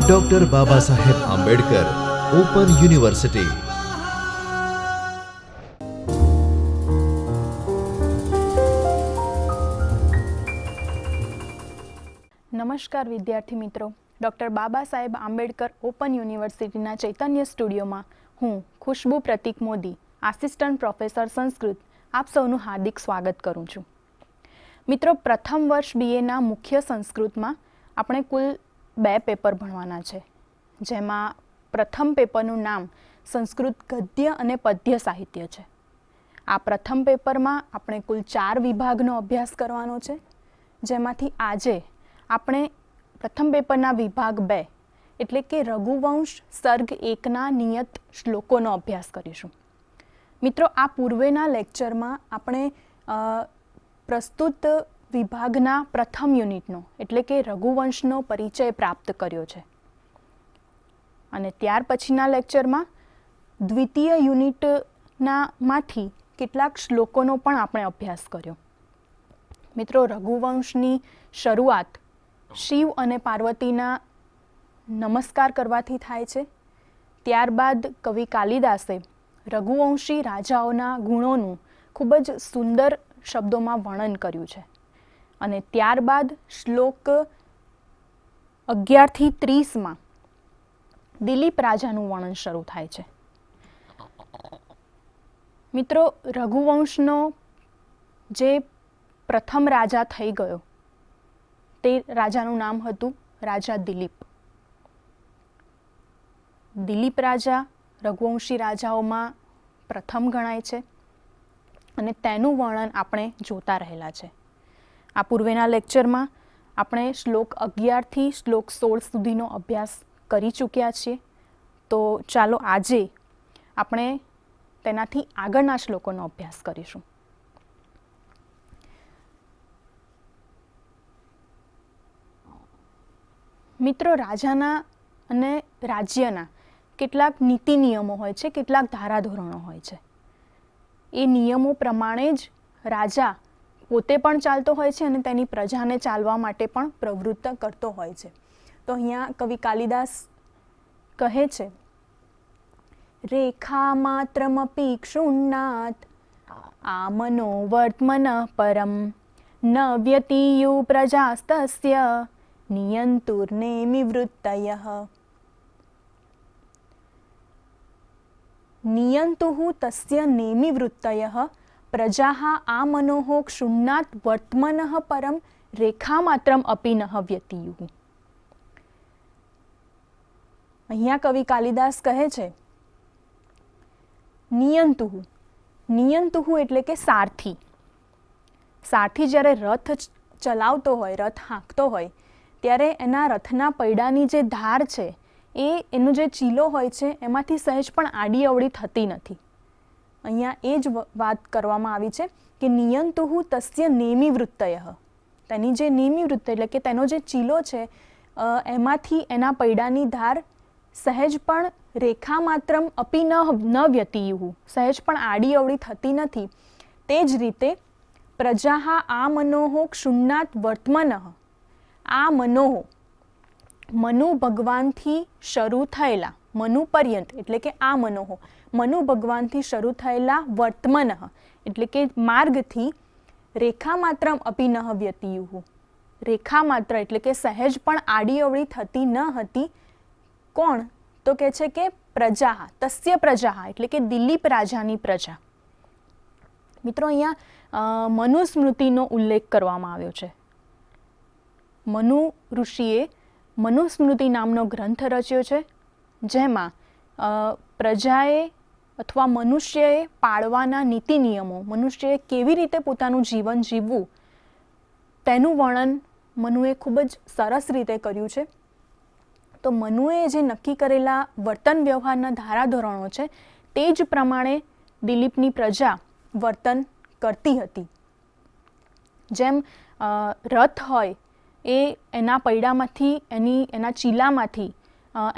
Doctor Baba Saheb Ambedkar open university. નમસ્કાર વિદ્યાર્થી મિત્રો, ડૉક્ટર બાબા સાહેબ આંબેડકર ઓપન યુનિવર્સિટીના ચૈતન્ય સ્ટુડિયોમાં હું ખુશ્બુ પ્રતીક મોદી, આસિસ્ટન્ટ પ્રોફેસર સંસ્કૃત, આપ સૌનું હાર્દિક સ્વાગત કરું છું. મિત્રો, પ્રથમ વર્ષ બીએના મુખ્ય સંસ્કૃતમાં આપણે કુલ 2 પેપર ભણવાના છે, જેમાં પ્રથમ પેપરનું નામ સંસ્કૃત ગદ્ય અને પદ્ય સાહિત્ય છે. આ પ્રથમ પેપરમાં આપણે કુલ 4 વિભાગનો અભ્યાસ કરવાનો છે, જેમાંથી આજે આપણે પ્રથમ પેપરના વિભાગ 2 એટલે કે રઘુવંશ સર્ગ 1ના નિયત શ્લોકોનો અભ્યાસ કરીશું. મિત્રો, આ પૂર્વેના લેક્ચરમાં આપણે પ્રસ્તુત વિભાગના પ્રથમ યુનિટનો એટલે કે રઘુવંશનો પરિચય પ્રાપ્ત કર્યો છે, અને ત્યાર પછીના લેક્ચરમાં દ્વિતીય યુનિટમાંથી કેટલાક શ્લોકોનો પણ આપણે અભ્યાસ કર્યો. મિત્રો, રઘુવંશની શરૂઆત શિવ અને પાર્વતીના નમસ્કાર કરવાથી થાય છે. ત્યારબાદ કવિ કાલિદાસે રઘુવંશી રાજાઓના ગુણોનું ખૂબ જ સુંદર શબ્દોમાં વર્ણન કર્યું છે, અને ત્યારબાદ શ્લોક 11થી 30માં દિલીપ રાજાનું વર્ણન શરૂ થાય છે. મિત્રો, રઘુવંશનો જે પ્રથમ રાજા થઈ ગયો તે રાજાનું નામ હતું રાજા દિલીપ. દિલીપ રાજા રઘુવંશી રાજાઓમાં પ્રથમ ગણાય છે, અને તેનું વર્ણન આપણે જોતા રહેલા છે. આ પૂર્વેના લેક્ચરમાં આપણે શ્લોક 11થી શ્લોક 16 સુધીનો અભ્યાસ કરી ચૂક્યા છીએ. તો ચાલો આજે આપણે તેનાથી આગળના શ્લોકોનો અભ્યાસ કરીશું. મિત્રો, રાજાના અને રાજ્યના કેટલાક નીતિ નિયમો હોય છે, કેટલાક ધારાધોરણો હોય છે. એ નિયમો પ્રમાણે જ રાજા પોતે પણ ચાલતો હોય છે અને તેની પ્રજાને ચાલવા માટે પણ પ્રવૃત્ત કરતો હોય છે. તો અહીંયા કવિ કાલિદાસ કહે છે, રેખા માત્રમપી ક્ષુન્નાત આમનો વર્તમન પરમ ન વ્યતીયુ પ્રજાસ્તસ્ય નિયંતુર્નેમિવૃત્તયઃ. નિયંતુઃ તસ્ય નેમિવૃત્તયઃ પ્રજાઃ આમનોઃ ક્ષુન્નાત વર્તમનઃ પરમ રેખામાત્રમ અપી નઃ વ્યતીયુઃ. અહીંયા કવિ કાલિદાસ કહે છે નિયંતુઃ. નિયંતુઃ એટલે કે સારથી. સારથી જ્યારે રથ ચલાવતો હોય, રથ હાંકતો હોય, ત્યારે એના રથના પૈડાની જે ધાર છે એનો જે ચીલો હોય છે એમાંથી સહેજ પણ આડી અવળી થતી નથી. અહીંયા એ જ વાત કરવામાં આવી છે કે નિયંતુઃ તસ્ય નેમિવૃત્તયઃ. તેની જે નેમિવૃત્ત એટલે કે તેનો જે ચીલો છે એમાંથી એના પૈડાની ધાર સહેજ પણ રેખા માત્રમ અપી ન વ્યતીયુઃ, સહેજ પણ આડી અવળી થતી નથી. તે જ રીતે પ્રજાઃ આમનોઃ ક્ષુન્નાત વર્તમનઃ. આ મનોહ, મનુ ભગવાનથી શરૂ થયેલા, મનુ પર્યંત એટલે કે આ મનોહ, મનુ ભગવાનથી શરૂ થયેલા વર્તમનઃ એટલે કે માર્ગથી રેખા માત્રમ અપી નઃ વ્યતીયુઃ. રેખા માત્ર એટલે કે સહેજ પણ આડી અવળી થતી ન હતી. કોણ? તો કહે છે કે પ્રજા, તસ્ય પ્રજા એટલે કે દિલીપ રાજાની પ્રજા. મિત્રો, અહીંયા મનુસ્મૃતિનો ઉલ્લેખ કરવામાં આવ્યો છે. મનુ ઋષિએ મનુસ્મૃતિ નામનો ગ્રંથ રચ્યો છે, જેમાં પ્રજાએ અથવા મનુષ્યએ પાળવાના નીતિ નિયમો, મનુષ્યએ કેવી રીતે પોતાનું જીવન જીવવું તેનું વર્ણન મનુએ ખૂબ જ સરસ રીતે કર્યું છે. તો મનુએ જે નક્કી કરેલા વર્તન વ્યવહારના ધારાધોરણો છે તે જ પ્રમાણે દિલીપની પ્રજા વર્તન કરતી હતી. જેમ રથ હોય એ એના પૈડામાંથી, એના ચીલામાંથી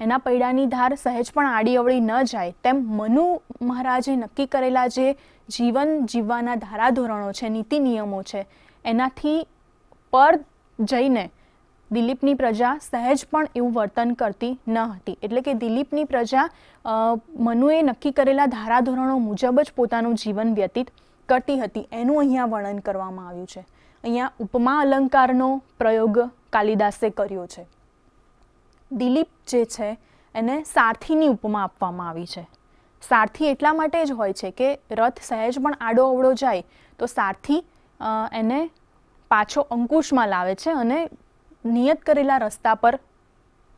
એના પૈડાની ધાર સહેજ પણ આડી અવળી ન જાય, તેમ મનુ મહારાજે નક્કી કરેલા જે જીવન જીવવાના ધારાધોરણો છે, નીતિ નિયમો છે, એનાથી પર જઈને દિલીપની પ્રજા સહેજ પણ એવું વર્તન કરતી ન હતી. એટલે કે દિલીપની પ્રજા મનુએ નક્કી કરેલા ધારાધોરણો મુજબ જ પોતાનું જીવન વ્યતીત કરતી હતી, એનું અહીંયા વર્ણન કરવામાં આવ્યું છે. અહીંયા ઉપમા અલંકારનો પ્રયોગ કાલિદાસે કર્યો છે. દિલીપ જે છે એને સારથીની ઉપમા આપવામાં આવી છે. સારથી એટલા માટે જ હોય છે કે રથ સહેજ પણ આડો અવળો જાય તો સારથી એને પાછો અંકુશમાં લાવે છે અને નિયત કરેલા રસ્તા પર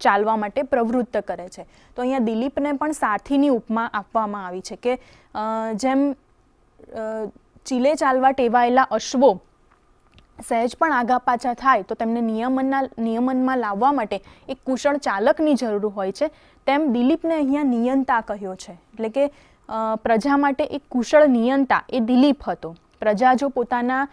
ચાલવા માટે પ્રવૃત્ત કરે છે. તો અહીંયા દિલીપને પણ સારથીની ઉપમા આપવામાં આવી છે કે જેમ ચીલે ચાલવા ટેવાયેલા અશ્વો સહેજ પણ આગા પાછા થાય તો તેમને નિયમનમાં લાવવા માટે એક કુશળ ચાલકની જરૂર હોય છે, તેમ દિલીપને અહીંયા નિયંતા કહ્યો છે. એટલે કે પ્રજા માટે એક કુશળ નિયંતા એ દિલીપ હતો. પ્રજા જો પોતાના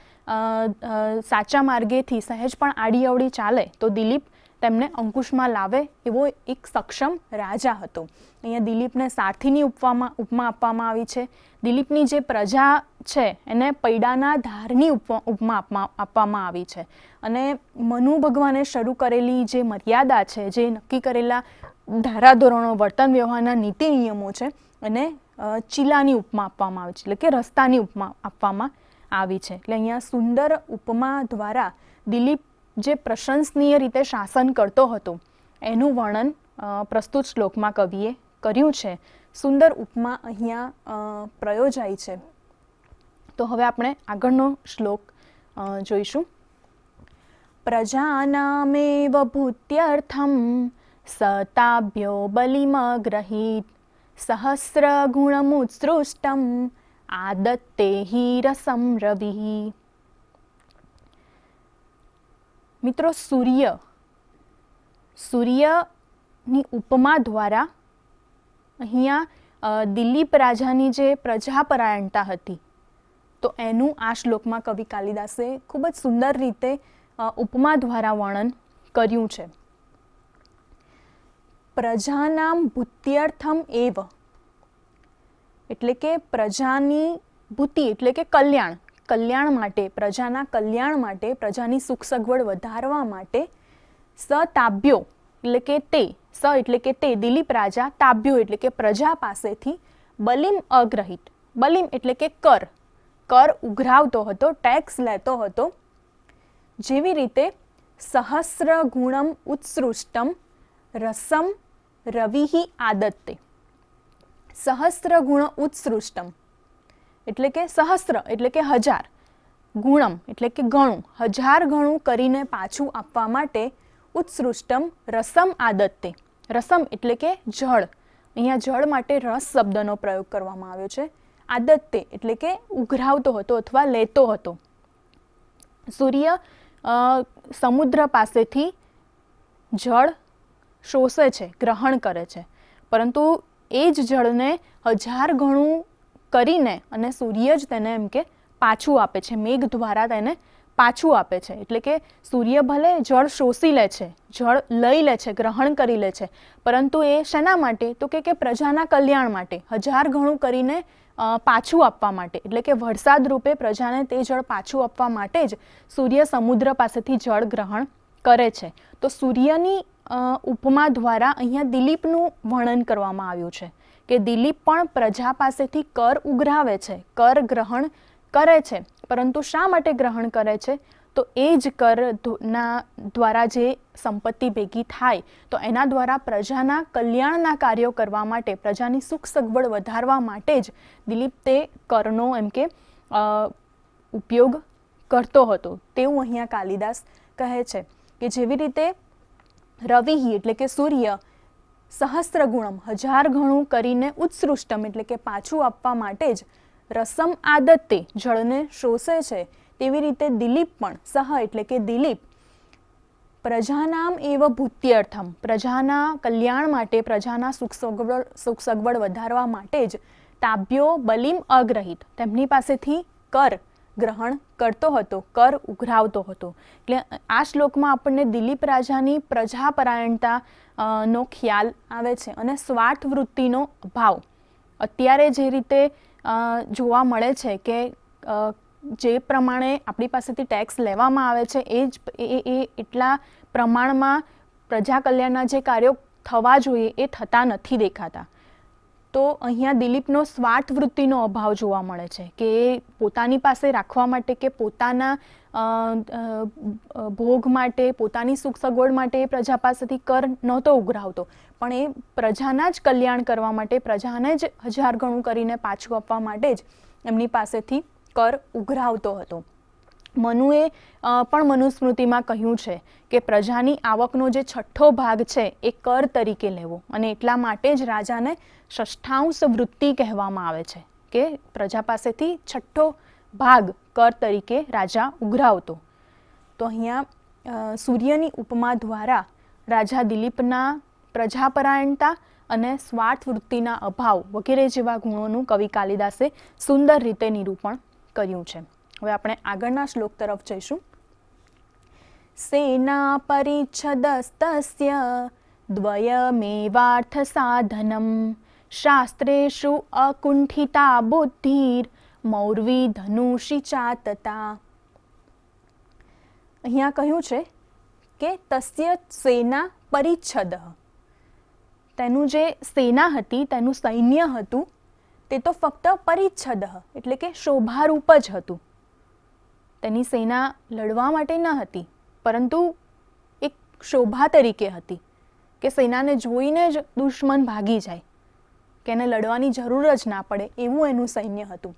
સાચા માર્ગેથી સહેજ પણ આડી અવળી ચાલે તો દિલીપ તેમને અંકુશમાં લાવે એવો એક સક્ષમ રાજા હતો. અહીંયા દિલીપને સારથીની ઉપમા આપવામાં આવી છે. દિલીપની જે પ્રજા છે એને પૈડાના ધારની ઉપમા આપવામાં આવી છે. અને મનુ ભગવાને શરૂ કરેલી જે મર્યાદા છે, જે નક્કી કરેલા ધારાધોરણો, વર્તન વ્યવહારના નીતિ નિયમો છે, એને ચીલાની ઉપમા આપવામાં આવી છે, એટલે કે રસ્તાની ઉપમા આપવામાં આવી છે. એટલે અહીંયા સુંદર ઉપમા દ્વારા દિલીપ જે પ્રશંસનીય રીતે શાસન કરતો હતો એનું વર્ણન પ્રસ્તુત શ્લોકમાં કવિએ કર્યું છે. સુંદર ઉપમા અહીંયા પ્રયોજાઈ છે. તો હવે આપણે આગળનો શ્લોક જોઈશું. પ્રજાનામેવ ભૂત્યર્થમ સતાભ્યો બલિમગ્રહીત સહસ્ર ગુણમુત્સૃષ્ટમ આદત્તે હિ રસમ રવિ. મિત્રો, સૂર્યની ઉપમા દ્વારા અહીંયા દિલીપ રાજાની જે પ્રજાપરાયણતા હતી તો એનું આ શ્લોકમાં કવિ કાલિદાસે ખૂબ જ સુંદર રીતે ઉપમા દ્વારા વર્ણન કર્યું છે. પ્રજાનામ ભૂત્યર્થમ એવ એટલે કે પ્રજાની ભૂતિ એટલે કે કલ્યાણ માટે, પ્રજાના કલ્યાણ માટે, પ્રજાની સુખ સગવડ વધારવા માટે સતાભ્યો એટલે કે તે, સ એટલે કે તે દિલીપ રાજા, તાભ્યો એટલે કે પ્રજા પાસેથી બલિમ અગ્રહિત, બલિમ એટલે કે કર ઉઘરાવતો હતો, ટેક્સ લેતો હતો. જેવી રીતે સહસ્ર ગુણમ ઉત્સૃષ્ટમ રસમ રવિહી આદત્તે. સહસ્ર ગુણ ઉત્સૃષ્ટમ એટલે કે સહસ્ર એટલે કે 1000, ગુણમ એટલે કે ઘણું, 1000 ગણું કરીને પાછું આપવા માટે ઉત્સૃષ્ટમ રસમ આદત્તે. રસમ એટલે કે જળ, અહીંયા જળ માટે રસ શબ્દનો પ્રયોગ કરવામાં આવ્યો છે. આદત્તે એટલે કે ઉઘરાવતો હતો અથવા લેતો હતો. સૂર્ય સમુદ્ર પાસેથી જળ શોષે છે, ગ્રહણ કરે છે, પરંતુ એ જ જળને 1000 ગણું કરીને અને સૂર્ય જ તેને એમ કે પાછું આપે છે, મેઘ દ્વારા તેને પાછું આપે છે. એટલે કે સૂર્ય ભલે જળ શોષી લે છે, જળ લઈ લે છે, ગ્રહણ કરી લે છે, પરંતુ એ શેના માટે? તો કે પ્રજાના કલ્યાણ માટે, 1000 ગણું કરીને પાછું આપવા માટે. એટલે કે વરસાદ રૂપે પ્રજાને તે જળ પાછું આપવા માટે જ સૂર્ય સમુદ્ર પાસેથી જળ ગ્રહણ કરે છે. તો સૂર્યની ઉપમા દ્વારા અહીંયા દિલીપનું વર્ણન કરવામાં આવ્યું છે કે દિલીપ પણ પ્રજા પાસેથી કર ઉઘરાવે છે, કર ગ્રહણ કરે છે, પરંતુ શા માટે ગ્રહણ કરે છે? તો એ જ કરના દ્વારા જે સંપત્તિ ભેગી થાય તો એના દ્વારા પ્રજાના કલ્યાણના કાર્યો કરવા માટે, પ્રજાની સુખ સગવડ વધારવા માટે જ દિલીપ તે કરનો એમ કે ઉપયોગ કરતો હતો. તેવું અહીંયા કાલિદાસ કહે છે કે જેવી રીતે રવિહી એટલે કે સૂર્ય સહસ્ર ગુણમ 1000 ગણું કરીને ઉત્સૃષ્ટમ એટલે કે પાછું આપવા માટે જ રસમ આદત્તે જળને શોષે છે, તેવી રીતે દિલીપ પણ સહ એટલે કે દિલીપ પ્રજાનામ એવ ભૂત્યર્થમ પ્રજાના કલ્યાણ માટે, પ્રજાના સુખ સગવડ વધારવા માટે જ તાભ્યો બલિમ અગ્રહિત તેમની પાસેથી કર ગ્રહણ કરતો હતો, કર ઉઘરાવતો હતો. એટલે આ શ્લોકમાં આપણને દિલીપ રાજાની પ્રજાપરાયણતા નો ખ્યાલ આવે છે અને સ્વાર્થ વૃત્તિનો અભાવ અત્યારે જે રીતે જોવા મળે છે કે જે પ્રમાણે આપણી પાસેથી ટેક્સ લેવામાં આવે છે એ એટલા પ્રમાણમાં પ્રજા કલ્યાણના જે કાર્યો થવા જોઈએ એ થતા નથી દેખાતા. તો અહીંયા દિલીપનો સ્વાર્થ વૃત્તિનો અભાવ જોવા મળે છે કે એ પોતાની પાસે રાખવા માટે કે પોતાના ભોગ માટે, પોતાની સુખ સગવડ માટે એ પ્રજા પાસેથી કર નહોતો ઉઘરાવતો, પણ એ પ્રજાના જ કલ્યાણ કરવા માટે, પ્રજાને જ 1000 ગણું કરીને પાછું આપવા માટે જ એમની પાસેથી કર ઉઘરાવતો હતો. મનુએ પણ મનુસ્મૃતિમાં કહ્યું છે કે પ્રજાની આવકનો જે 6ઠ્ઠો ભાગ છે એ કર તરીકે લેવો, અને એટલા માટે જ રાજાને ષષ્ઠાંશ વૃત્તિ કહેવામાં આવે છે કે પ્રજા પાસેથી 6ઠ્ઠો ભાગ કર તરીકે રાજા ઉઘરાવતો. તો અહીંયા સૂર્યની ઉપમા દ્વારા રાજા દિલીપના પ્રજાપરાયણતા અને સ્વાર્થ વૃત્તિના અભાવ વગેરે જેવા ગુણોનું કવિ કાલિદાસે સુંદર રીતે નિરૂપણ કર્યું છે. હવે આપણે આગળના શ્લોક તરફ જઈશું. સેના પરિચ્છદસ્તસ્ય દ્વયમેવાર્થ સાધનમ શાસ્ત્રેષુ અકુંઠિતા બુદ્ધિર મૌર્વી ધનુષી ચાતતા. અહીંયા કહ્યું છે કે તસ્ય સેના પરિચ્છદ, તેનું જે સેના હતી, તેનું સૈન્ય હતું, તે તો ફક્ત પરિચ્છદ એટલે કે શોભારૂપ જ હતું. તેની સેના લડવા માટે ન હતી, પરંતુ એક શોભા તરીકે હતી કે સેનાને જોઈને જ દુશ્મન ભાગી જાય, કે એને લડવાની જરૂર જ ના પડે, એવું એનું સૈન્ય હતું.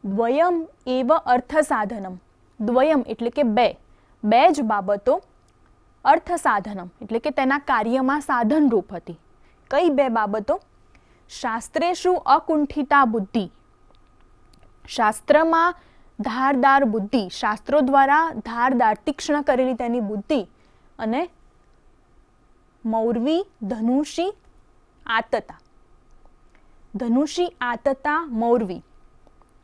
દ્વયમ એવ અર્થ સાધનમ, દ્વયમ એટલે કે બે જ બાબતો, અર્થ સાધનમ એટલે કે તેના કાર્યમાં સાધનરૂપ હતી. કઈ બે બાબતો? શાસ્ત્રેષુ અકુંઠિતા બુદ્ધિ, શાસ્ત્રમાં ધારદાર બુદ્ધિ, શાસ્ત્રો દ્વારા ધારદાર તીક્ષ્ણ કરેલી તેની બુદ્ધિ, અને મૌર્વી ધનુષી આતતા. ધનુષી આતતા મૌર્વી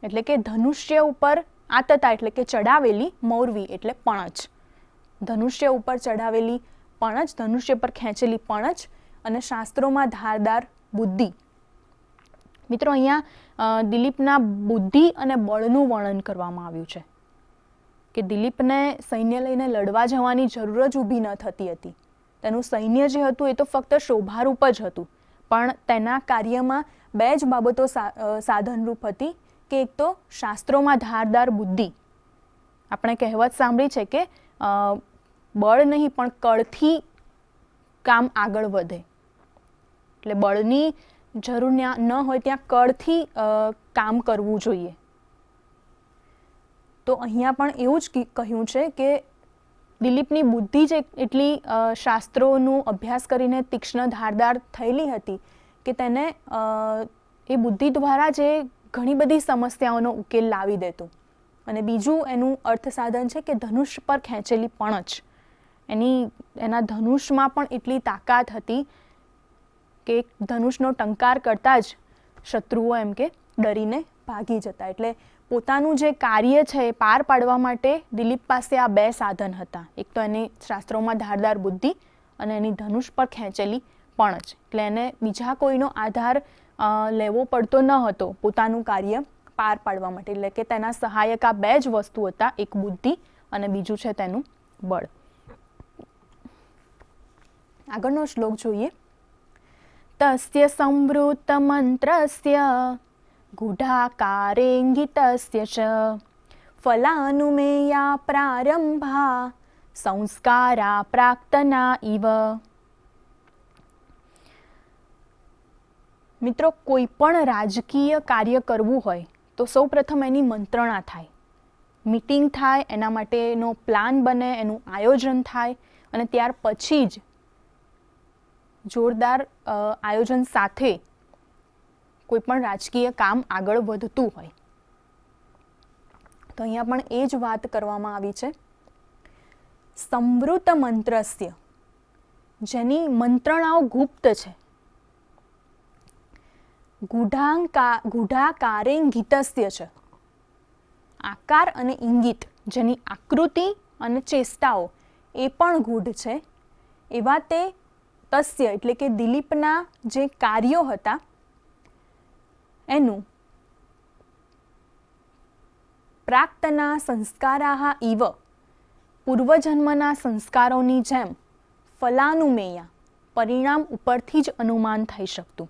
એટલે કે ધનુષ્ય ઉપર, આતતા એટલે કે ચડાવેલી, મૌર્વી એટલે પણછ. ધનુષ્ય ઉપર ચડાવેલી પણછ, ધનુષ્ય પર ખેંચેલી પણછ, અને શાસ્ત્રોમાં ધારદાર બુદ્ધિ. મિત્રો, અહીંયા દિલીપના બુદ્ધિ અને બળનું વર્ણન કરવામાં આવ્યું છે કે દિલીપને સૈન્ય લઈને લડવા જવાની જરૂર જ ઊભી ન થતી હતી. તેનું સૈન્ય જે હતું એ તો ફક્ત શોભારૂપ જ હતું, પણ તેના કાર્યમાં બે જ બાબતો સાધનરૂપ હતી કે એક તો શાસ્ત્રોમાં ધારદાર બુદ્ધિ. આપણે કહેવત સાંભળી છે કે બળ નહીં પણ કળથી કામ આગળ વધે, એટલે બળની જરૂર ન હોય ત્યાં કળથી કામ કરવું જોઈએ. તો અહીંયા પણ એવું જ કહ્યું છે કે દિલીપની બુદ્ધિ જ એટલી શાસ્ત્રોનું અભ્યાસ કરીને તીક્ષ્ણ ધારદાર થયેલી હતી કે તેને એ બુદ્ધિ દ્વારા જે ઘણી બધી સમસ્યાઓનો ઉકેલ લાવી દેતો. અને બીજું એનું અર્થ સાધન છે કે ધનુષ પર ખેંચેલી પણછ, એના ધનુષમાં પણ એટલી તાકાત હતી કે ધનુષનો ટંકાર કરતાં જ શત્રુઓ એમ કે ડરીને ભાગી જતા. એટલે પોતાનું જે કાર્ય છે એ પાર પાડવા માટે દિલીપ પાસે આ બે સાધન હતા. એક તો એની શાસ્ત્રોમાં ધારદાર બુદ્ધિ અને એની ધનુષ પર ખેંચેલી પણછ. એટલે એને બીજા કોઈનો આધાર લેવો પડતો ન હતો પોતાનું કાર્ય પાર પાડવા માટે. એટલે કે તેના સહાયક આ બે જ વસ્તુ હતા, એક બુદ્ધિ અને બીજું છે તેનું બળ. આગળનો શ્લોક જોઈએ. તસ્ય સંવૃત્ત મંત્રસ્ય ગૂઢાકારેંગિતસ્ય ચ ફલાનુમેયા પ્રારંભા સંસ્કારા પ્રાક્તના ઇવ. મિત્રો, કોઈ પણ રાજકીય કાર્ય કરવું હોય તો સૌપ્રથમ એની મંત્રણા થાય, મીટિંગ થાય, એના માટેનો પ્લાન બને, એનું આયોજન થાય, અને ત્યાર પછી જ જોરદાર આયોજન સાથે કોઈ પણ રાજકીય કામ આગળ વધતું હોય. તો અહીંયા પણ એ જ વાત કરવામાં આવી છે. સંવૃત મંત્રસ્ય, જેની મંત્રણાઓ ગુપ્ત છે. ગૂઢાકારેંગિતસ્ય છે, આકાર અને ઇંગિત, જેની આકૃતિ અને ચેષ્ટાઓ એ પણ ગૂઢ છે. એવા તે તસ્ય એટલે કે દિલીપના જે કાર્યો હતા એનું પ્રાક્તના સંસ્કારાહ ઇવ પૂર્વજન્મના સંસ્કારોની જેમ ફલાનુમેયા પરિણામ ઉપરથી જ અનુમાન થઈ શકતું.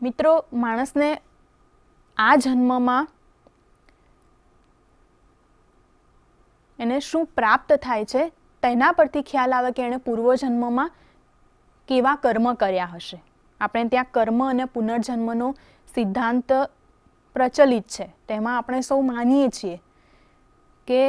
મિત્રો, માણસને આ જન્મમાં એને શું પ્રાપ્ત થાય છે તેના પરથી ખ્યાલ આવે કે એણે પૂર્વજન્મમાં કેવા કર્મ કર્યા હશે. આપણે ત્યાં કર્મ અને પુનર્જન્મનો સિદ્ધાંત પ્રચલિત છે. તેમાં આપણે સૌ માનીએ છીએ કે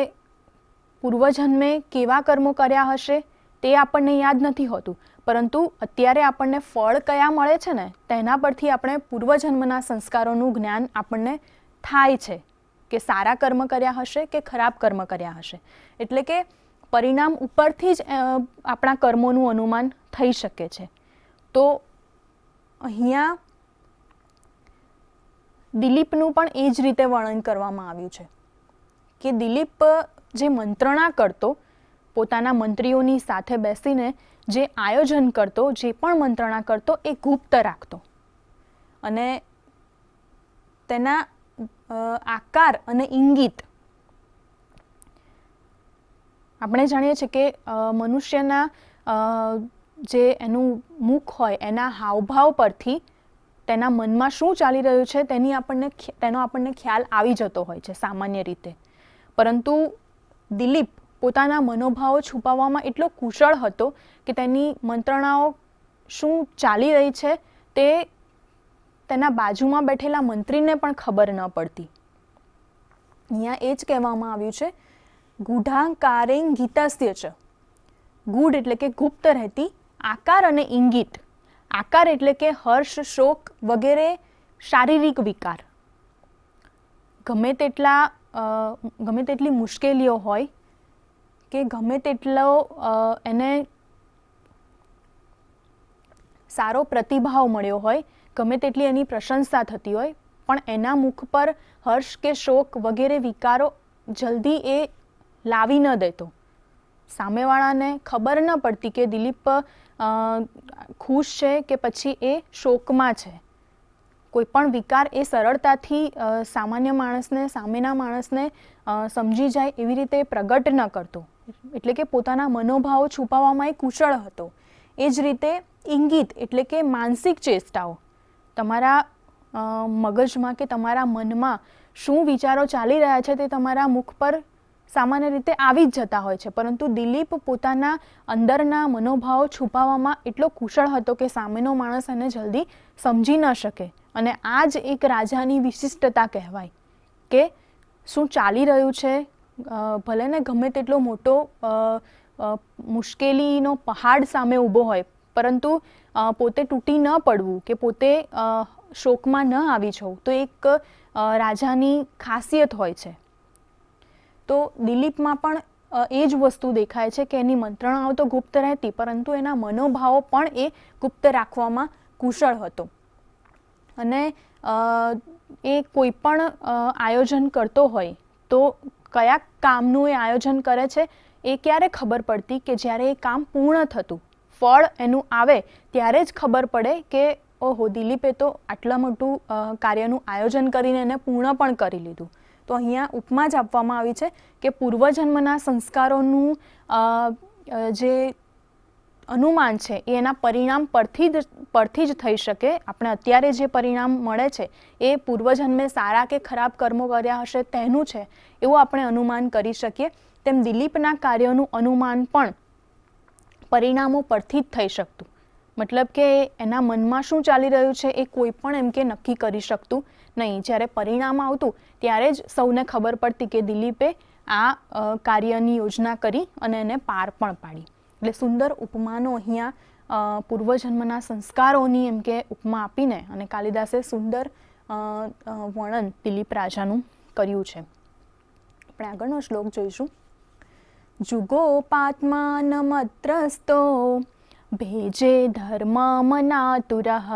પૂર્વજન્મે કેવા કર્મો કર્યા હશે તે આપણને યાદ નથી હોતું, પરંતુ અત્યારે આપણને ફળ કયા મળે છે ને તેના પરથી આપણે પૂર્વજન્મના સંસ્કારોનું જ્ઞાન આપણને થાય છે કે સારા કર્મ કર્યા હશે કે ખરાબ કર્મ કર્યા હશે. એટલે કે પરિણામ ઉપરથી જ આપણા કર્મોનું અનુમાન થઈ શકે છે. તો અહીંયા દિલીપનું પણ એ જ રીતે વર્ણન કરવામાં આવ્યું છે કે દિલીપ જે મંત્રણા કરતો, પોતાના મંત્રીઓની સાથે બેસીને જે આયોજન કરતો, જે પણ મંત્રણા કરતો એ ગુપ્ત રાખતો અને તેના આકાર અને ઇંગિત આપણે જાણીએ છીએ કે મનુષ્યના જે એનું મુખ હોય એના હાવભાવ પરથી તેના મનમાં શું ચાલી રહ્યું છે તેનો આપણને ખ્યાલ આવી જતો હોય છે સામાન્ય રીતે. પરંતુ દિલીપ પોતાના મનોભાવો છુપાવવામાં એટલો કુશળ હતો કે તેની મંત્રણાઓ શું ચાલી રહી છે તે તેના બાજુમાં બેઠેલા મંત્રીને પણ ખબર ન પડતી. અહીંયા એ જ કહેવામાં આવ્યું છે ગૂઢાંકારેણ ગીતસ્ય ચ. ગૂઢ એટલે કે ગુપ્ત રહેતી, આકાર અને ઇંગિત. આકાર એટલે કે હર્ષ, શોક વગેરે શારીરિક વિકાર. ગમે તેટલી મુશ્કેલીઓ હોય કે ગમે તેટલો એને સારો પ્રતિભાવ મળ્યો હોય, ગમે તેટલી એની પ્રશંસા થતી હોય, પણ એના મુખ પર હર્ષ કે શોક વગેરે વિકારો જલ્દી એ લાવી ન દેતો. સામેવાળાને ખબર ન પડતી કે દિલીપ ખુશ છે કે પછી એ શોકમાં છે. કોઈ પણ વિકાર એ સરળતાથી સામાન્ય માણસને, સામેના માણસને સમજી જાય એવી રીતે પ્રગટ ન કરતો. એટલે કે પોતાના મનોભાવો છુપાવવામાં એ કુશળ હતો. એ જ રીતે ઇંગિત એટલે કે માનસિક ચેષ્ટાઓ, તમારા મગજમાં કે તમારા મનમાં શું વિચારો ચાલી રહ્યા છે તે તમારા મુખ પર સામાન્ય રીતે આવી જ જતા હોય છે. પરંતુ દિલીપ પોતાના અંદરના મનોભાવો છુપાવવામાં એટલો કુશળ હતો કે સામેનો માણસ એને જલ્દી સમજી ન શકે. અને આ જ એક રાજાની વિશિષ્ટતા કહેવાય કે શું ચાલી રહ્યું છે, ભલે ને ગમે તેટલો મોટો મુશ્કેલીનો પહાડ સામે ઊભો હોય, પરંતુ પોતે તૂટી ન પડવું કે પોતે શોકમાં ન આવી જવું તો એક રાજાની ખાસિયત હોય છે. તો દિલીપમાં પણ એ જ વસ્તુ દેખાય છે કે એની મંત્રણાઓ તો ગુપ્ત રહેતી, પરંતુ એના મનોભાવો પણ એ ગુપ્ત રાખવામાં કુશળ હતો. અને એ કોઈ પણ આયોજન કરતો હોય તો કયા કામનું એ આયોજન કરે છે એ ક્યારે ખબર પડતી કે જ્યારે એ કામ પૂર્ણ થતું, ફળ એનું આવે ત્યારે જ ખબર પડે કે ઓહો, દિલીપે તો આટલા મોટું કાર્યનું આયોજન કરીને એને પૂર્ણ પણ કરી લીધું. તો અહીંયા ઉપમા જ આપવામાં આવી છે કે પૂર્વજન્મના સંસ્કારોનું જે અનુમાન છે એ એના પરિણામ પરથી જ થઈ શકે. આપણે અત્યારે જે પરિણામ મળે છે એ પૂર્વજન્મે સારા કે ખરાબ કર્મો કર્યા હશે તેનું છે એવું આપણે અનુમાન કરી શકીએ. તેમ દિલીપના કાર્યોનું અનુમાન પણ પરિણામો પરથી જ થઈ શકતું. મતલબ કે એના મનમાં શું ચાલી રહ્યું છે એ કોઈ પણ એમ કે નક્કી કરી શકતું નહીં. જ્યારે પરિણામ આવતું ત્યારે જ સૌને ખબર પડતી કે દિલીપે આ કાર્યની યોજના કરી અને એને પાર પણ પાડી. એટલે સુંદર ઉપમાનો અહીંયા પૂર્વજન્મના સંસ્કારોની એમ કે ઉપમા આપીને અને કાલિદાસે સુંદર વર્ણન દિલીપ રાજાનું કર્યું છે. આપણે આગળનો શ્લોક જોઈશું. જુગોપાત્માનમત્રસ્તો ભેજે ધર્મમનાતુરઃ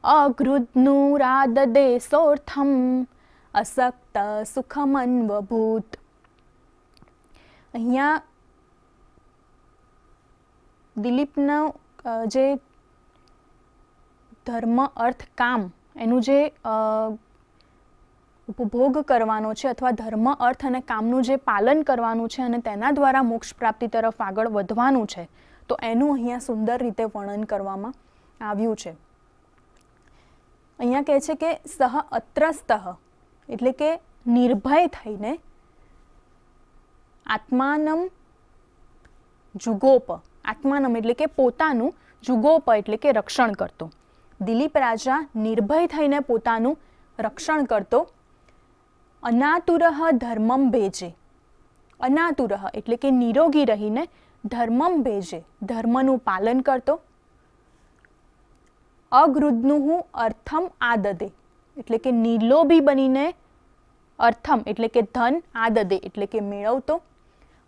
અગૃધ્નુરાદદેશોર્થમ અસક્ત સુખમન્વભૂત. અહીંયા દિલીપનો જે ધર્મ, અર્થ, કામ એનું જે ઉપભોગ કરવાનો છે અથવા ધર્મ અર્થ અને કામનું જે પાલન કરવાનું છે અને તેના દ્વારા મોક્ષ પ્રાપ્તિ તરફ આગળ વધવાનું છે, તો એનું અહીંયા સુંદર રીતે વર્ણન કરવામાં આવ્યું છે. અહીંયા કહે છે કે સહ અત્રસ્તઃ એટલે કે નિર્ભય થઈને આત્માનમ જુગોપ, આત્માનમ એટલે કે પોતાનું, જુગોપ એટલે કે રક્ષણ કરતો. દિલીપ રાજા નિર્ભય થઈને પોતાનું રક્ષણ કરતો. અનાતુરઃ ધર્મમ ભેજે, અનાતુરઃ એટલે કે નિરોગી રહીને ધર્મમ ભેજે ધર્મનું પાલન કરતો. અગૃદ્નુઃ અર્થમ આદદે એટલે કે નિર્લોભી બનીને અર્થમ એટલે કે ધન, આદદે એટલે કે મેળવતો.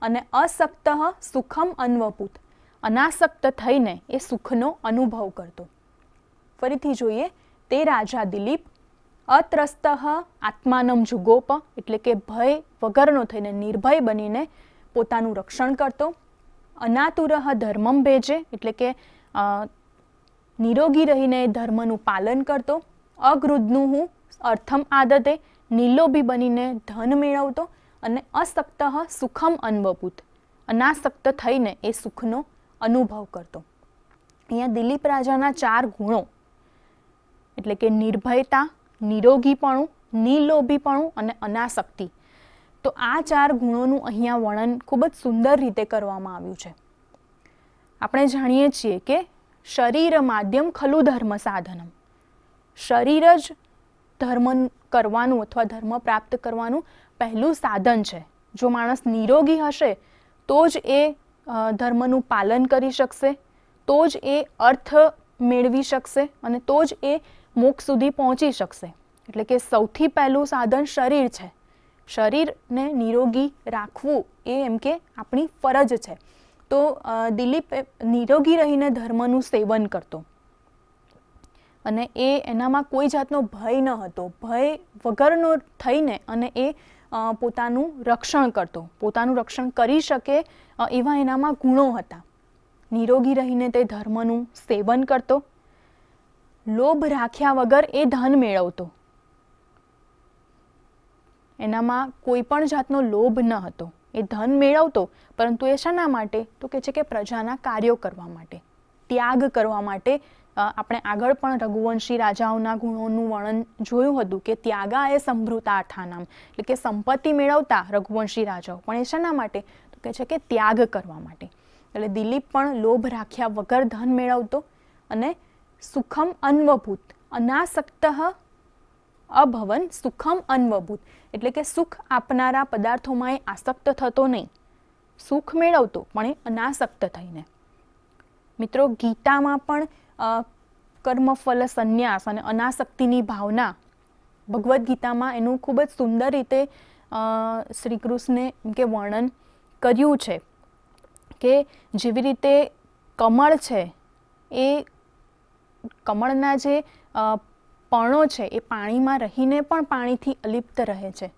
અને અસક્ત સુખમ અન્વભૂત, અનાસક્ત થઈને એ સુખનો અનુભવ કરતો. ફરીથી જોઈએ, તે રાજા દિલીપ અત્રસ્ત આત્માનમ જુગોપ એટલે કે ભય વગરનો થઈને નિર્ભય બનીને પોતાનું રક્ષણ કરતો. અનાતુરઃ ધર્મમ ભેજે એટલે કે નિરોગી રહીને ધર્મનું પાલન કરતો. અગૃદ્નુઃ અર્થમ આદતે નિર્લોભી બનીને ધન મેળવતો. અને અસક્ત સુખમ અન્વભૂત, અનાસક્ત થઈને એ સુખનો અનુભવ કરતો. અહીંયા દિલીપ રાજાના 4 ગુણો એટલે કે નિર્ભયતા, નિરોગીપણું, નિર્લોભીપણું અને અનાસક્તિ, તો આ 4 ગુણોનું અહીંયા વર્ણન ખૂબ જ સુંદર રીતે કરવામાં આવ્યું છે. આપણે જાણીએ છીએ કે શરીર માધ્યમ ખલુ ધર્મ સાધનમ, શરીર જ ધર્મ કરવાનું અથવા ધર્મ પ્રાપ્ત કરવાનું પહેલું સાધન છે. જો માણસ નિરોગી હશે તો જ એ ધર્મનું પાલન કરી શકશે, તો જ એ અર્થ મેળવી શકશે અને તો જ એ મોક્ષ સુધી પહોંચી શકશે. એટલે કે સૌથી પહેલું સાધન શરીર છે. શરીરને નિરોગી રાખવું એ એમ કે આપણી ફરજ છે. તો દિલીપ નિરોગી રહીને ધર્મનું સેવન કરતો અને એનામાં કોઈ જાતનો ભય ન હતો. ભય વગરનો થઈને અને એ પોતાનું રક્ષણ કરતો, પોતાનું રક્ષણ કરી શકે એવા એનામાં ગુણો હતા. નિરોગી રહીને તે ધર્મનું સેવન કરતો. લોભ રાખ્યા વગર એ ધન મેળવતો, એનામાં કોઈ પણ જાતનો લોભ ન હતો. એ ધન મેળવતો, પરંતુ એ શાના માટે? તો કે છે કે પ્રજાના કાર્યો કરવા માટે, ત્યાગ કરવા માટે. આપણે આગળ પણ રઘુવંશી રાજાઓના ગુણોનું વર્ણન જોયું હતું કે ત્યાગા એ સંભૃતાર્થાનામ એટલે કે સંપત્તિ મેળવતા રઘુવંશી રાજાઓ, પણ એ શાના માટે? તો કે છે કે ત્યાગ કરવા માટે. એટલે દિલીપ પણ લોભ રાખ્યા વગર ધન મેળવતો અને સુખમ અન્વભૂત, અનાસક્ત અભવન સુખમ અન્વભૂત એટલે કે સુખ આપનારા પદાર્થોમાં એ આસક્ત થતો નહીં, સુખ મેળવતો પણ એ અનાસક્ત થઈને. મિત્રો, ગીતામાં પણ કર્મફલ સંન્યાસ અને અનાસક્તિની ભાવના ભગવદ્ ગીતામાં એનું ખૂબ જ સુંદર રીતે શ્રી કૃષ્ણે કે વર્ણન કર્યું છે કે જેવી રીતે કમળ છે એ કમળના જે પર્ણો છે એ પાણીમાં રહીને પણ પાણીથી અલિપ્ત રહે છે,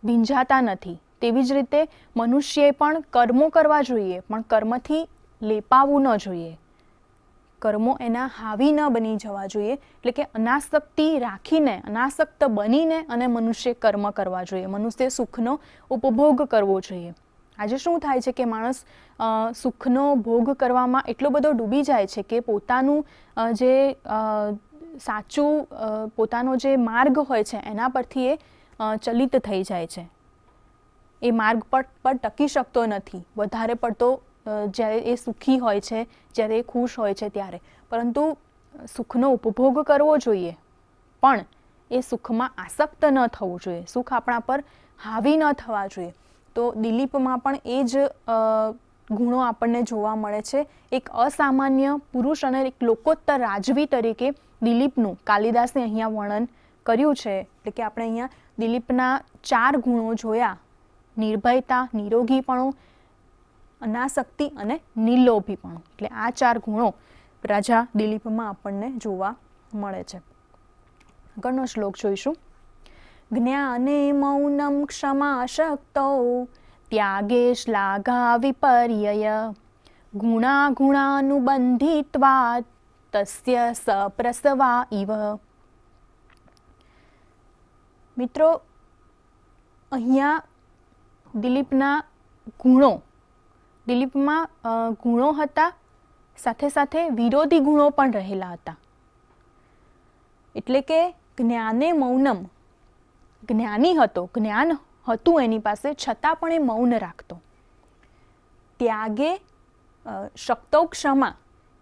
ભીંજાતા નથી. તેવી જ રીતે મનુષ્યએ પણ કર્મો કરવા જોઈએ પણ કર્મથી લેપાવું ન જોઈએ, કર્મો એના હાવી ન બની જવા જોઈએ. એટલે કે અનાસક્તિ રાખીને, અનાસક્ત બનીને અને મનુષ્ય કર્મ કરવા જોઈએ, મનુષ્ય સુખનો ઉપભોગ કરવો જોઈએ. આજે શું થાય છે કે માણસ સુખનો ભોગ કરવામાં એટલો બધો ડૂબી જાય છે કે પોતાનું જે સાચું પોતાનો જે માર્ગ હોય છે એના પરથી એ ચલિત થઈ જાય છે. એ માર્ગ પર ટકી શકતો નથી વધારે પડતો જ્યારે એ સુખી હોય છે, જ્યારે એ ખુશ હોય છે ત્યારે. પરંતુ સુખનો ઉપભોગ કરવો જોઈએ પણ એ સુખમાં આસક્ત ન થવું જોઈએ, સુખ આપણા પર હાવી ન થવા જોઈએ. તો દિલીપમાં પણ એ જ ગુણો આપણને જોવા મળે છે. એક અસામાન્ય પુરુષ અને એક લોકોત્તર રાજવી તરીકે દિલીપનું કાલિદાસે અહીંયા વર્ણન કર્યું છે. એટલે કે આપણે અહીંયા દિલીપના 4 ગુણો જોયા: નિર્ભયતા, નિરોગીપણું, અનાસક્તિ અને નિર્લોભીપણું. એટલે આ 4 ગુણો રાજા દિલીપમાં આપણને જોવા મળે છે. આગળનો શ્લોક જોઈશું. જ્ઞાને મૌનમ ક્ષમા શક્તો ત્યાગે શ્લાઘા વિપર્યય ગુણા ગુણાનુબંધિત્વાત તસ્ય સપ્રસવા ઇવ. મિત્રો, અહીંયા દિલીપના દિલીપમાં ગુણો હતા, સાથે સાથે વિરોધી ગુણો પણ રહેલા હતા. એટલે કે જ્ઞાને મૌનમ, જ્ઞાની હતો, જ્ઞાન હતું એની પાસે, છતાં પણ એ મૌન રાખતો. ત્યાગે શક્તો ક્ષમા,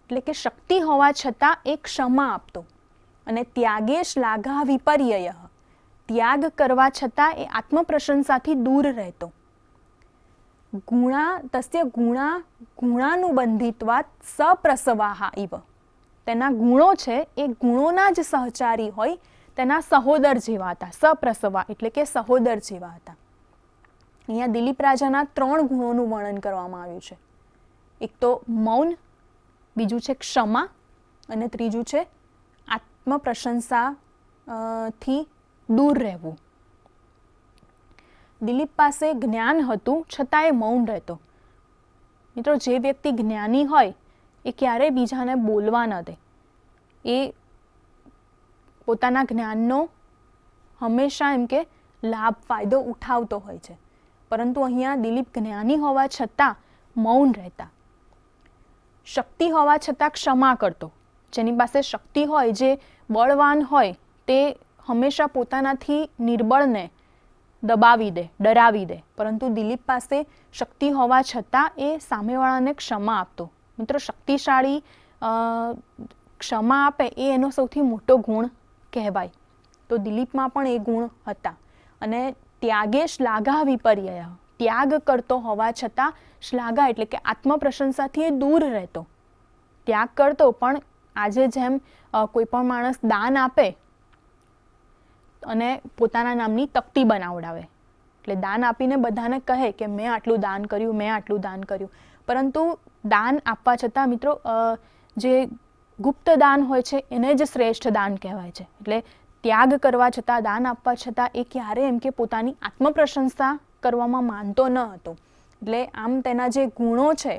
એટલે કે શક્તિ હોવા છતાં એ ક્ષમા આપતો. અને ત્યાગે શ્લાઘા વિપર્યય, ત્યાગ કરવા છતાં એ આત્મપ્રશંસાથી દૂર રહેતો. તસ્ય ગુણાનુબંધિત્વાત સપ્રસવાહા ઇવ, તેના ગુણો છે એ ગુણોના જ સહચારી હોય, તેના સહોદર જેવા હતા. સપ્રસવા એટલે કે સહોદર જેવા હતા. અહીંયા દિલીપ રાજાના 3 ગુણોનું વર્ણન કરવામાં આવ્યું છે. એક તો મૌન, બીજું છે ક્ષમા, અને ત્રીજું છે આત્મપ્રશંસા થી દૂર રહેવું. દિલીપ પાસે જ્ઞાન હતું, છતાં એ મૌન રહેતો. મિત્રો, જે વ્યક્તિ જ્ઞાની હોય એ ક્યારેય બીજાને બોલવા ન દે. એ પોતાના જ્ઞાનનો હંમેશા એમ કે લાભ, ફાયદો ઉઠાવતો હોય છે. પરંતુ અહીંયા દિલીપ જ્ઞાની હોવા છતાં મૌન રહેતા. શક્તિ હોવા છતાં ક્ષમા કરતો. જેની પાસે શક્તિ હોય, જે બળવાન હોય, તે હંમેશા પોતાનાથી નિર્બળને દબાવી દે, ડરાવી દે. પરંતુ દિલીપ પાસે શક્તિ હોવા છતાં એ સામેવાળાને ક્ષમા આપતો. મિત્રો, શક્તિશાળી ક્ષમા આપે એ એનો સૌથી મોટો ગુણ કહેવાય. તો દિલીપમાં પણ એ ગુણ હતા. અને ત્યાગે શ્લાઘા વિપર્યય, ત્યાગ કરતો હોવા છતાં શ્લાઘા એટલે કે આત્મપ્રશંસાથી એ દૂર રહેતો. ત્યાગ કરતો, પણ આજે જેમ કોઈ પણ માણસ દાન આપે અને પોતાના નામની તકતી બનાવડાવે, એટલે દાન આપીને બધાને કહે કે મેં આટલું દાન કર્યું, મેં આટલું દાન કર્યું. પરંતુ દાન આપવા છતાં મિત્રો, જે ગુપ્ત દાન હોય છે એને જ શ્રેષ્ઠ દાન કહેવાય છે. એટલે ત્યાગ કરવા છતાં, દાન આપવા છતાં એ ક્યારે એમ કે પોતાની આત્મપ્રશંસા કરવામાં માનતો ન હતો. એટલે આમ તેના જે ગુણો છે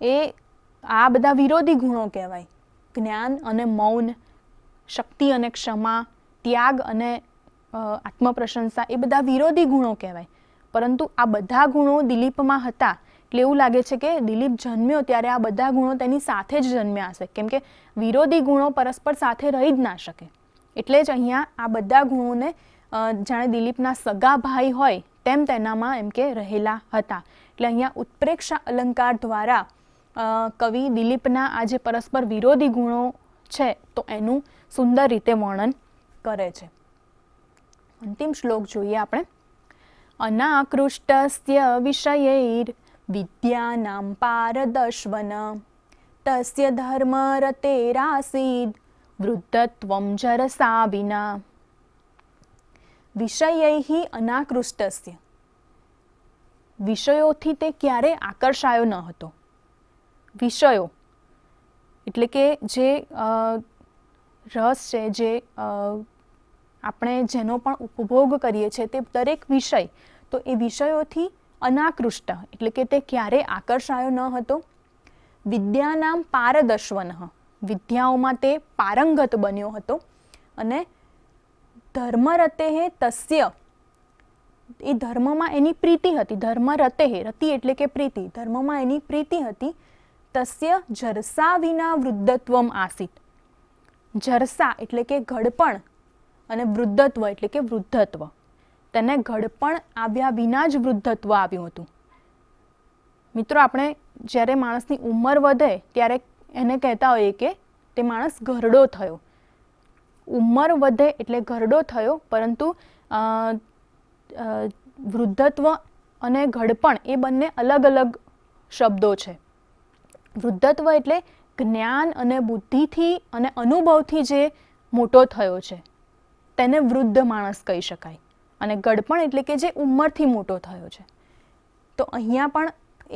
એ આ બધા વિરોધી ગુણો કહેવાય. જ્ઞાન અને મૌન, શક્તિ અને ક્ષમા, ત્યાગ અને આત્મપ્રશંસા, એ બધા વિરોધી ગુણો કહેવાય. પરંતુ આ બધા ગુણો દિલીપમાં હતા. એટલે એવું લાગે છે કે દિલીપ જન્મ્યો ત્યારે આ બધા ગુણો તેની સાથે જ જન્મ્યા હશે, કેમ કે વિરોધી ગુણો પરસ્પર સાથે રહી જ ના શકે. એટલે જ અહીંયા આ બધા ગુણોને જાણે દિલીપના સગા ભાઈ હોય તેમ તેનામાં એમ કે રહેલા હતા. એટલે અહીંયા ઉત્પ્રેક્ષા અલંકાર દ્વારા કવિ દિલીપના આ જે પરસ્પર વિરોધી ગુણો છે તો એનું સુંદર રીતે વર્ણન કરે છે. અંતિમ શ્લોક જોઈએ આપણે. અનાકૃષ્ટસ્ય વિષયૈર વિદ્યાનામ પારદર્શવન તસ્ય ધર્મરતેરાસીદ વૃદ્ધત્વમ જરસા વિના. વિષયૈઃ અનાકૃષ્ટસ્ય, વિષયોથી તે ક્યારે આકર્ષાયો ન હતો. વિષયો એટલે કે જે રસ છે, જે આપણે જેનો પણ ઉપભોગ કરીએ છીએ, તે દરેક વિષય, તો એ વિષયોથી અનાકૃષ્ટ એટલે કે તે ક્યારે આકર્ષાયો ન હતો. વિદ્યાનામ પારદર્શવન, વિદ્યાઓમાં તે પારંગત બન્યો હતો. અને ધર્મરતેઃ તસ્ય, એ ધર્મમાં એની પ્રીતિ હતી. ધર્મરતેઃ, રતિ એટલે કે પ્રીતિ, ધર્મમાં એની પ્રીતિ હતી. તસ્ય જરસા વિના વૃદ્ધત્વમ આસીત. જરસા એટલે કે ઘડપણ, અને વૃદ્ધત્વ એટલે કે વૃદ્ધત્વ. તેને ઘડપણ આવ્યા વિના જ વૃદ્ધત્વ આવ્યું હતું. મિત્રો, આપણે જ્યારે માણસની ઉંમર વધે ત્યારે એને કહેતા હોઈએ કે તે માણસ ઘરડો થયો. ઉંમર વધે એટલે ઘરડો થયો, પરંતુ વૃદ્ધત્વ અને ઘડપણ એ બંને અલગ અલગ શબ્દો છે. વૃદ્ધત્વ એટલે જ્ઞાન અને બુદ્ધિથી અને અનુભવથી જે મોટો થયો છે તેને વૃદ્ધ માણસ કહી શકાય. અને ઘડપણ એટલે કે જે ઉંમરથી મોટો થયો છે. તો અહીંયા પણ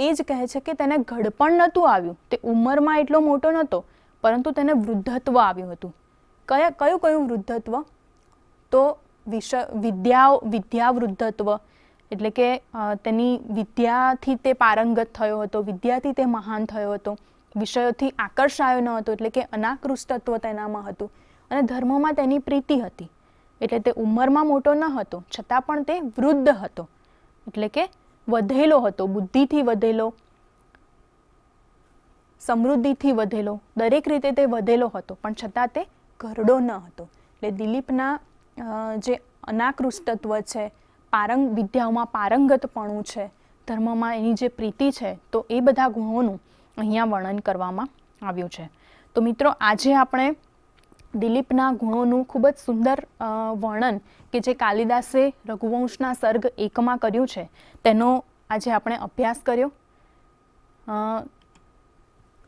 એ જ કહે છે કે તેને ઘડપણ નહોતું આવ્યું, તે ઉંમરમાં એટલો મોટો નહોતો, પરંતુ તેને વૃદ્ધત્વ આવ્યું હતું. કયું વૃદ્ધત્વ? તો વિદ્યા વૃદ્ધત્વ એટલે કે તેની વિદ્યાથી તે પારંગત થયો હતો, વિદ્યાથી તે મહાન થયો હતો. વિષયોથી આકર્ષાયો ન હતો એટલે કે અનાકૃષ્ટત્વ તેનામાં હતું. અને ધર્મમાં તેની પ્રીતિ હતી. એટલે તે ઉંમરમાં મોટો ન હતો, છતાં પણ તે વૃદ્ધ હતો, એટલે કે વધેલો હતો, બુદ્ધિથી વધેલો, સમૃદ્ધિથી વધેલો, દરેક રીતે તે વધેલો હતો, પણ છતાં તે ઘરડો ન હતો. એટલે દિલીપના જે અનાકૃષ્ટત્વ છે, વિદ્યાઓમાં પારંગતપણું છે, ધર્મમાં એની જે પ્રીતિ છે, તો એ બધા ગુણોનું અહીંયા વર્ણન કરવામાં આવ્યું છે. તો મિત્રો, આજે આપણે દિલીપના ગુણોનું ખૂબ જ સુંદર વર્ણન કે જે કાલિદાસે રઘુવંશના સર્ગ 1માં કર્યું છે, તેનો આજે આપણે અભ્યાસ કર્યો.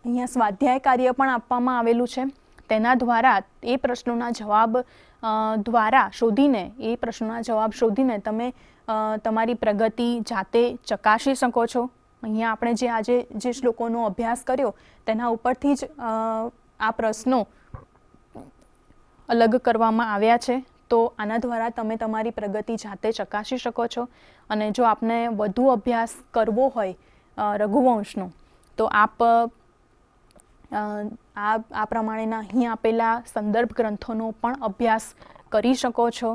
અહીંયા સ્વાધ્યાય કાર્ય પણ આપવામાં આવેલું છે. તેના દ્વારા એ પ્રશ્નોના જવાબ શોધીને તમે તમારી પ્રગતિ જાતે ચકાસી શકો છો. અહીંયા આપણે આજે જે શ્લોકોનો અભ્યાસ કર્યો તેના ઉપરથી જ આ પ્રશ્નો અલગ કરવામાં આવ્યા છે. તો આના દ્વારા તમે તમારી પ્રગતિ જાતે ચકાસી શકો છો. અને જો આપને વધુ અભ્યાસ કરવો હોય રઘુવંશનો, તો આપ આ પ્રમાણેના અહીં આપેલા સંદર્ભ ગ્રંથોનો પણ અભ્યાસ કરી શકો છો.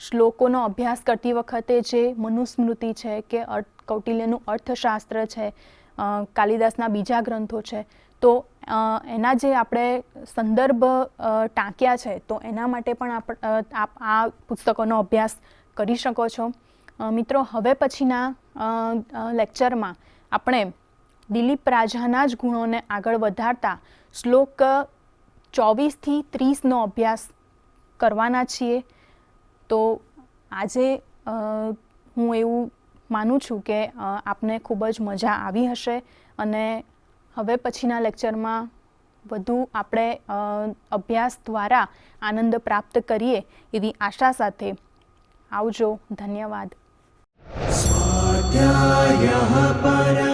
શ્લોકોનો અભ્યાસ કરતી વખતે જે મનુસ્મૃતિ છે કે કૌટિલ્યનું અર્થશાસ્ત્ર છે, કાલિદાસના બીજા ગ્રંથો છે, તો એના જે આપણે સંદર્ભ ટાંક્યા છે, તો એના માટે પણ આપ આ પુસ્તકોનો અભ્યાસ કરી શકો છો. મિત્રો, હવે પછીના લેક્ચરમાં આપણે દિલીપ રાજાના જ ગુણોને આગળ વધારતા શ્લોક 24થી 30નો અભ્યાસ કરવાના છીએ. તો આજે હું એવું માનું છું કે આપને ખૂબ જ મજા આવી હશે, અને હવે પછીના લેક્ચરમાં વધુ આપણે અભ્યાસ દ્વારા આનંદ પ્રાપ્ત કરીએ એવી આશા સાથે આવજો. ધન્યવાદ. स्वाध्यायः परमः